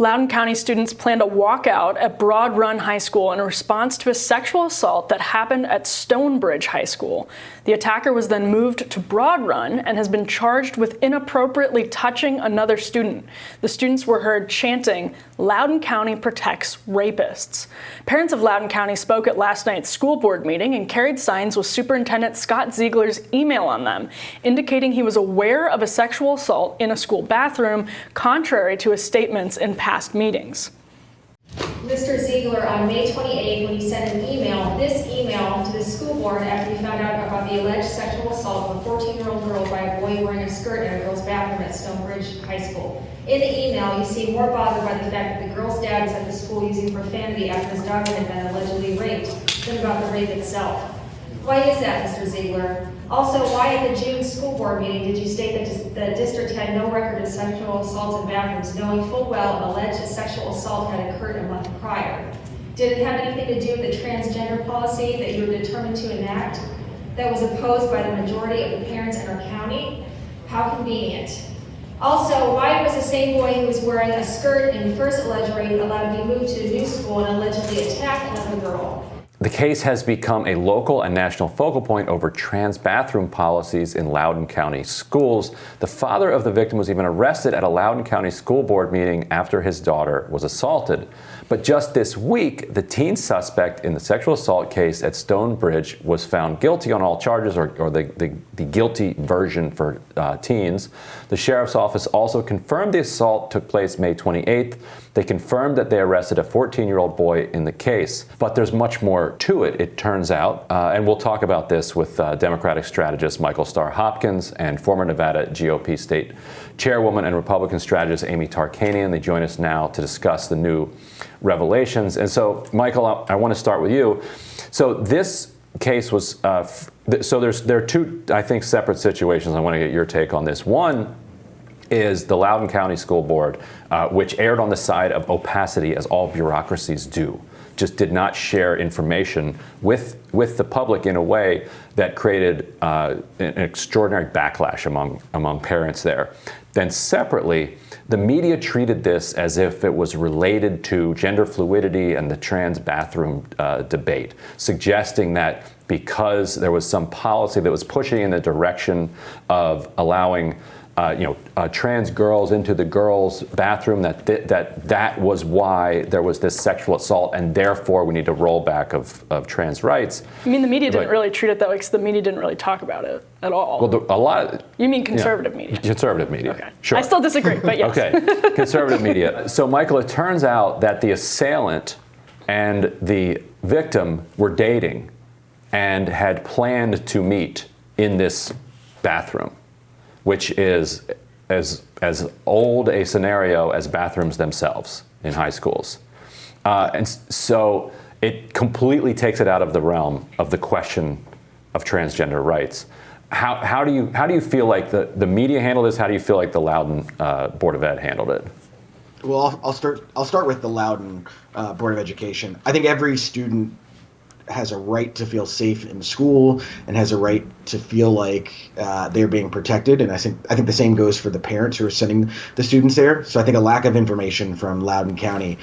Loudoun County students planned a walkout at Broad Run High School in response to a sexual assault that happened at Stonebridge High School. The attacker was then moved to Broad Run and has been charged with inappropriately touching another student. The students were heard chanting, "Loudoun County protects rapists." Parents of Loudoun County spoke at last night's school board meeting and carried signs with Superintendent Scott Ziegler's email on them, indicating he was aware of a sexual assault in a school bathroom, contrary to his statements in past meetings. Mr. Ziegler, on May 28th, when he sent this email to the school board after he found out about the alleged sexual assault of a 14-year-old girl by a boy wearing a skirt in a girl's bathroom at Stonebridge High School. In the email, you seem more bothered by the fact that the girl's dad was at the school using profanity after his daughter had been allegedly raped than about the rape itself. Why is that, Mr. Ziegler? Also, why at the June school board meeting did you state that the district had no record of sexual assaults in bathrooms, knowing full well an alleged sexual assault had occurred a month prior? Did it have anything to do with the transgender policy that you were determined to enact that was opposed by the majority of the parents in our county? How convenient. Also, why was the same boy who was wearing a skirt in the first alleged rape allowed to be moved to a new school and allegedly attack another girl? The case has become a local and national focal point over trans bathroom policies in Loudoun County schools. The father of the victim was even arrested at a Loudoun County school board meeting after his daughter was assaulted. But just this week, the teen suspect in the sexual assault case at Stonebridge was found guilty on all charges, or the guilty version for teens. The sheriff's office also confirmed the assault took place May 28th. They confirmed that they arrested a 14-year-old boy in the case. But there's much more to it, it turns out. And we'll talk about this with Democratic strategist Michael Starr Hopkins and former Nevada GOP state chairwoman and Republican strategist Amy Tarkanian. They join us now to discuss the new revelations. And so, Michael, I want to start with you. So this case was, there are two, I think, separate situations. I want to get your take on this. One is the Loudoun County School Board, which erred on the side of opacity, as all bureaucracies do. Just did not share information with the public in a way that created an extraordinary backlash among parents there. Then separately, the media treated this as if it was related to gender fluidity and the trans bathroom debate, suggesting that because there was some policy that was pushing in the direction of allowing trans girls into the girls' bathroom, that was why there was this sexual assault, and therefore we need a rollback of trans rights. I mean, the media didn't really treat it that way because the media didn't really talk about it at all. Well, a lot of it. You mean conservative media? Conservative media. Okay. Sure. I still disagree, but yes. Okay. Conservative media. So, Michael, it turns out that the assailant and the victim were dating and had planned to meet in this bathroom, which is as old a scenario as bathrooms themselves in high schools. And so it completely takes it out of the realm of the question of transgender rights. How do you feel like the media handled this? How do you feel like the Loudoun Board of Ed handled it? Well, I'll start with the Loudoun Board of Education. I think every student has a right to feel safe in school and has a right to feel like they're being protected. And I think the same goes for the parents who are sending the students there. So I think a lack of information from Loudoun County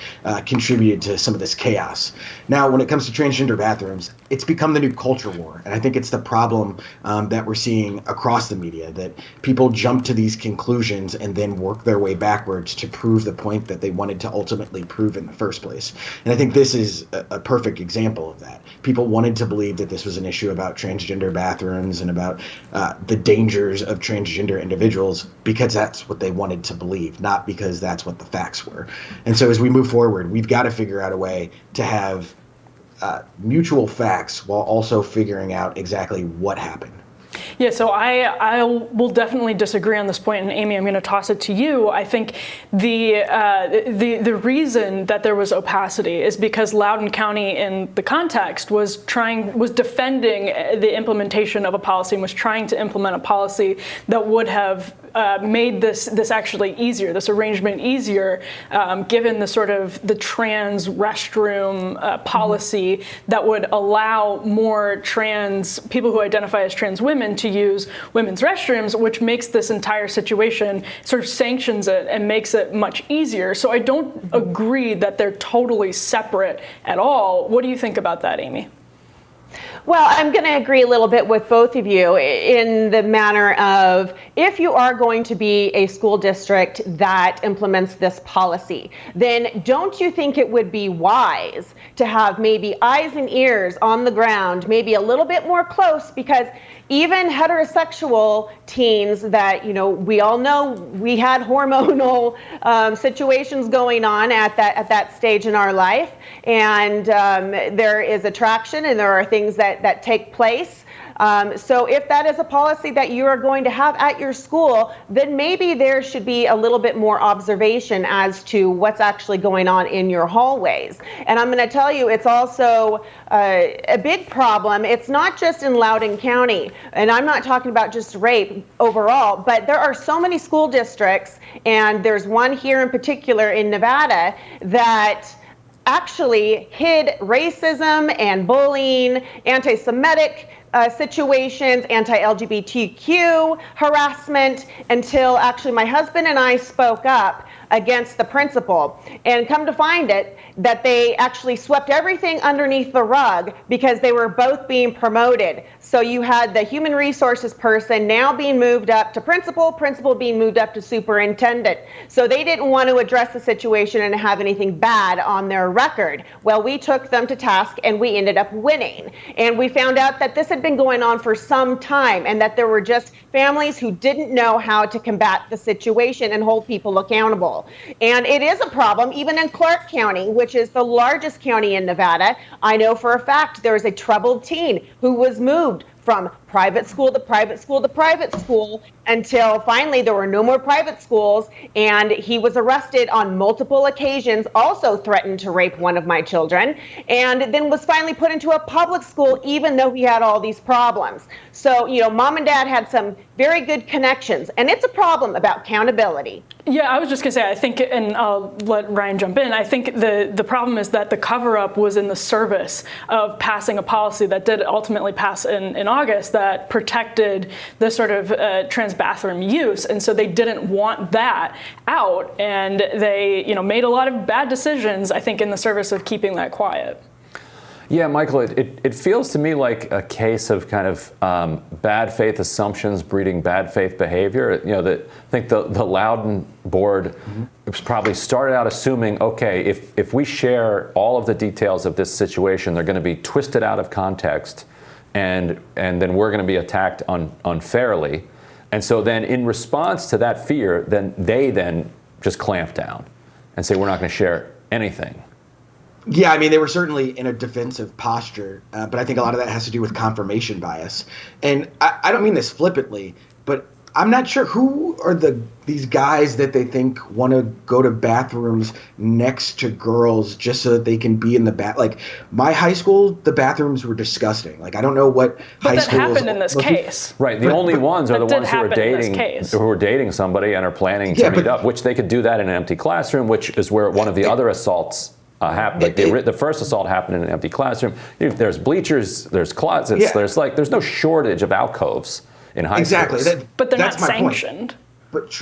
contributed to some of this chaos. Now, when it comes to transgender bathrooms, it's become the new culture war. And I think it's the problem that we're seeing across the media, that people jump to these conclusions and then work their way backwards to prove the point that they wanted to ultimately prove in the first place. And I think this is a perfect example of that. People wanted to believe that this was an issue about transgender bathrooms and about the dangers of transgender individuals because that's what they wanted to believe, not because that's what the facts were. And so as we move forward, we've got to figure out a way to have mutual facts while also figuring out exactly what happened. Yeah, so I will definitely disagree on this point, and Amy, I'm going to toss it to you. I think the reason that there was opacity is because Loudoun County, in the context, was defending the implementation of a policy and was trying to implement a policy that would have made this actually easier, this arrangement easier, given the sort of the trans restroom policy that would allow more trans people who identify as trans women to use women's restrooms, which makes this entire situation, sort of sanctions it and makes it much easier. So I don't agree that they're totally separate at all. What do you think about that, Amy? Well, I'm going to agree a little bit with both of you in the manner of, if you are going to be a school district that implements this policy, then don't you think it would be wise to have maybe eyes and ears on the ground, maybe a little bit more close, because even heterosexual teens that, we all know we had hormonal situations going on at that stage in our life, and there is attraction and there are things that take place. So if that is a policy that you are going to have at your school, then maybe there should be a little bit more observation as to what's actually going on in your hallways. And I'm going to tell you, it's also a big problem. It's not just in Loudoun County, and I'm not talking about just rape overall, but there are so many school districts, and there's one here in particular in Nevada that actually hid racism and bullying, anti-Semitic situations, anti-LGBTQ harassment, until actually my husband and I spoke up against the principal, and come to find it that they actually swept everything underneath the rug because they were both being promoted. So you had the human resources person now being moved up to principal being moved up to superintendent. So they didn't want to address the situation and have anything bad on their record. Well, we took them to task and we ended up winning. And we found out that this had been going on for some time, and that there were just families who didn't know how to combat the situation and hold people accountable. And it is a problem even in Clark County, which is the largest county in Nevada. I know for a fact there was a troubled teen who was moved from private school to private school to private school until finally there were no more private schools, and he was arrested on multiple occasions, also threatened to rape one of my children, and then was finally put into a public school even though he had all these problems. So, mom and dad had some very good connections, and it's a problem about accountability. Yeah, I was just going to say, I think, and I'll let Ryan jump in, I think the problem is that the cover-up was in the service of passing a policy that did ultimately pass in August that protected the sort of trans bathroom use, and so they didn't want that out, and they made a lot of bad decisions, I think, in the service of keeping that quiet. Yeah, Michael, it feels to me like a case of kind of bad faith assumptions breeding bad faith behavior. I think the Loudoun board probably started out assuming, okay, if we share all of the details of this situation, they're going to be twisted out of context, and then we're going to be attacked unfairly. And so then in response to that fear, they just clamp down and say, we're not going to share anything. Yeah, I mean, they were certainly in a defensive posture, but I think a lot of that has to do with confirmation bias. And I don't mean this flippantly, but I'm not sure who are these guys that they think want to go to bathrooms next to girls just so that they can be in the bath. Like, my high school, the bathrooms were disgusting. Like, I don't know what high schools. But that happened in this case. Right. The only ones are the ones who are dating somebody and are planning to meet up, which they could do that in an empty classroom, which is where one of the other assaults happened. Like the first assault happened in an empty classroom. There's bleachers, there's closets, there's no shortage of alcoves in high schools. Exactly. But they're not sanctioned. But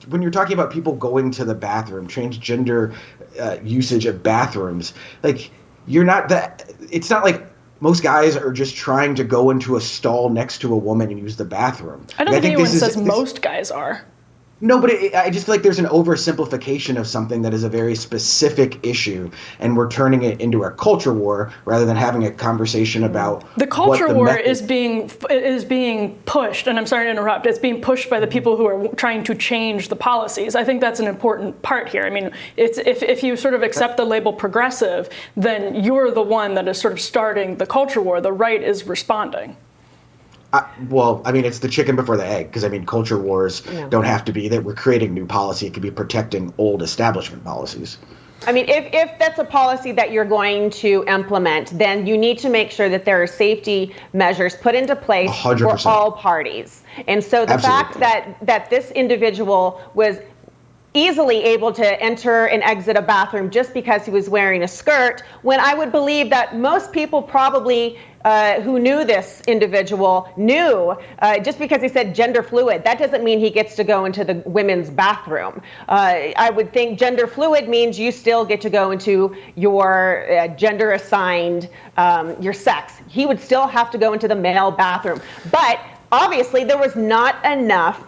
when you're talking about people going to the bathroom, transgender usage of bathrooms, like, it's not like most guys are just trying to go into a stall next to a woman and use the bathroom. I don't think anyone says most guys are. No, but I just feel like there's an oversimplification of something that is a very specific issue, and we're turning it into a culture war rather than having a conversation about the culture war is being pushed. And I'm sorry to interrupt. It's being pushed by the people who are trying to change the policies. I think that's an important part here. I mean, it's if you sort of accept the label progressive, then you're the one that is sort of starting the culture war. The right is responding. Well, I mean, it's the chicken before the egg, because, I mean, culture wars don't have to be that we're creating new policy. It could be protecting old establishment policies. I mean, if that's a policy that you're going to implement, then you need to make sure that there are safety measures put into place 100%. for all parties. And so the Absolutely. fact that this individual was easily able to enter and exit a bathroom just because he was wearing a skirt, when I would believe that most people probably who knew this individual knew just because he said gender fluid, that doesn't mean he gets to go into the women's bathroom. I would think gender fluid means you still get to go into your gender assigned, your sex. He would still have to go into the male bathroom. But obviously there was not enough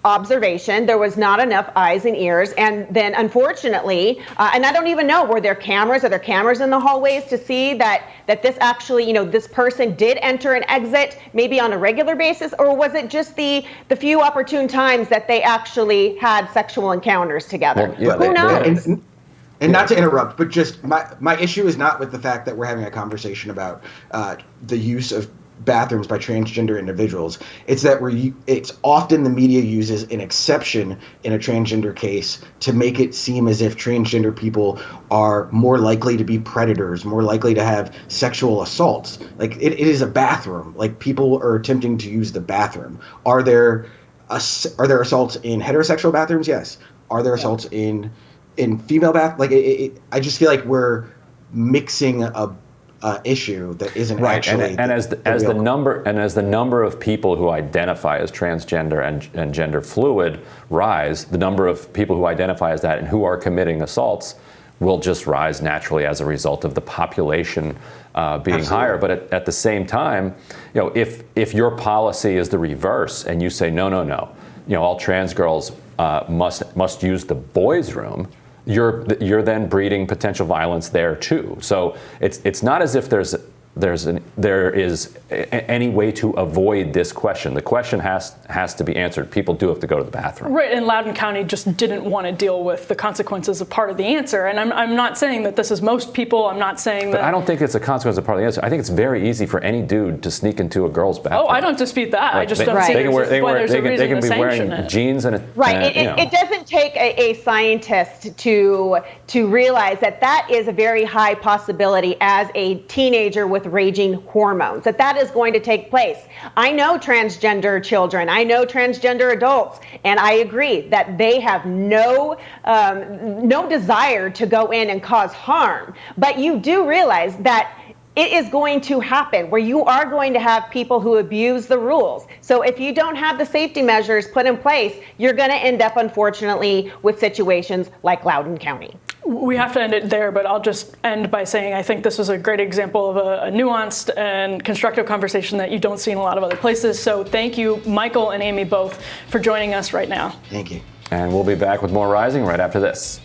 observation, there was not enough eyes and ears, and then unfortunately, and I don't even know, are there cameras in the hallways to see that this actually, this person did enter and exit maybe on a regular basis, or was it just the few opportune times that they actually had sexual encounters together? Well, yeah, Who knows? And not to interrupt, but just my issue is not with the fact that we're having a conversation about the use of bathrooms by transgender individuals. It's that it's often the media uses an exception in a transgender case to make it seem as if transgender people are more likely to be predators, more likely to have sexual assaults. Like it is a bathroom. Like people are attempting to use the bathroom. Are there assaults in heterosexual bathrooms? Yes. Are there assaults in female bath? Like I just feel like we're mixing a issue that isn't right. actually and as the number of people who identify as transgender and gender fluid rise, the number of people who identify as that and who are committing assaults will just rise naturally as a result of the population being higher. But at the same time, if your policy is the reverse and you say no, all trans girls must use the boys' room, you're then breeding potential violence there too. So it's not as if there is any way to avoid this question. The question has to be answered. People do have to go to the bathroom. Right, and Loudoun County just didn't want to deal with the consequences of part of the answer. And I'm not saying that this is most people. I'm not saying that. But I don't think it's a consequence of part of the answer. I think it's very easy for any dude to sneak into a girl's bathroom. Oh, I don't dispute that. I just don't see they why there's a reason to be sanction wearing it. jeans and Right. It doesn't take a scientist to realize that is a very high possibility as a teenager with raging hormones, that is going to take place. I know transgender children. I know transgender adults, and I agree that they have no desire to go in and cause harm. But you do realize that it is going to happen where you are going to have people who abuse the rules. So if you don't have the safety measures put in place, you're going to end up, unfortunately, with situations like Loudoun County. We have to end it there, but I'll just end by saying I think this was a great example of a nuanced and constructive conversation that you don't see in a lot of other places. So thank you, Michael and Amy, both, for joining us right now. Thank you. And we'll be back with more Rising right after this.